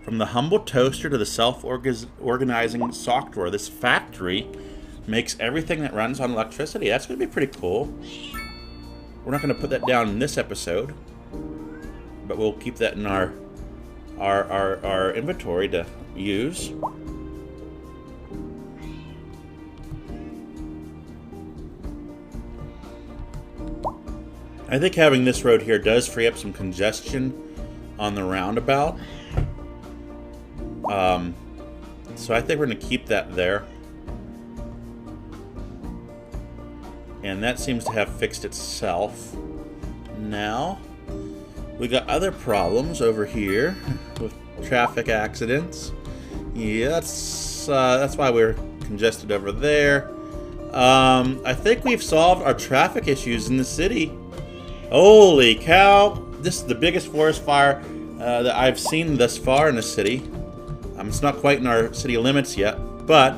From the humble toaster to the self-organizing sock drawer, this factory makes everything that runs on electricity. That's going to be pretty cool. We're not going to put that down in this episode, but we'll keep that in our inventory to use. I think having this road here does free up some congestion on the roundabout. So I think we're going to keep that there. And that seems to have fixed itself. Now, we got other problems over here with traffic accidents. Yeah, that's why we're congested over there. I think we've solved our traffic issues in the city. Holy cow! This is the biggest forest fire that I've seen thus far in the city. It's not quite in our city limits yet, but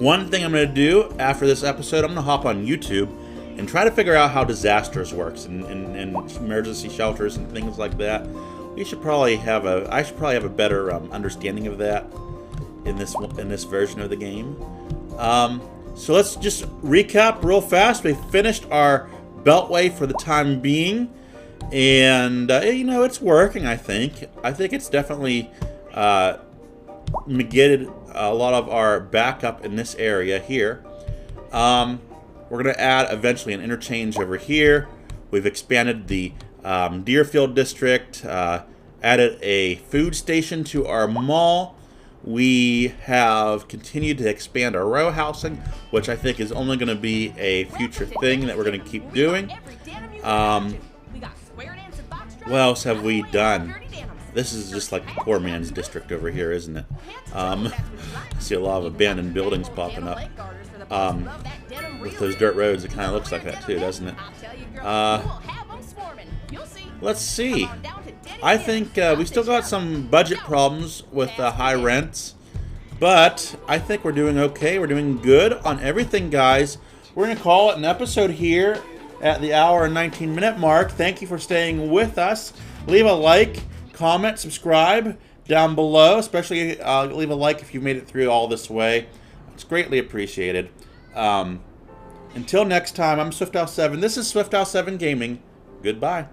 one thing I'm going to do after this episode, I'm going to hop on YouTube and try to figure out how disasters works and emergency shelters and things like that. I should probably have a better understanding of that in this version of the game. So let's just recap real fast. We finished our Beltway for the time being, and you know, it's working. I think it's definitely negated a lot of our backup in this area here. We're going to add eventually an interchange over here. We've expanded the Deerfield district, added a food station to our mall. We have continued to expand our row housing, which I think is only going to be a future thing that we're going to keep doing. What else have we done? This is just like the poor man's district over here, isn't it? I see a lot of abandoned buildings popping up. With those dirt roads, it kind of looks like that too, doesn't it? Let's see. I think we still got some budget problems with high rents, but I think we're doing okay. We're doing good on everything, guys. We're going to call it an episode here at the hour and 19-minute mark. Thank you for staying with us. Leave a like, comment, subscribe down below. Especially leave a like if you made it through all this way. It's greatly appreciated. Until next time, I'm SwiftOwl7. This is SwiftOwl7 Gaming. Goodbye.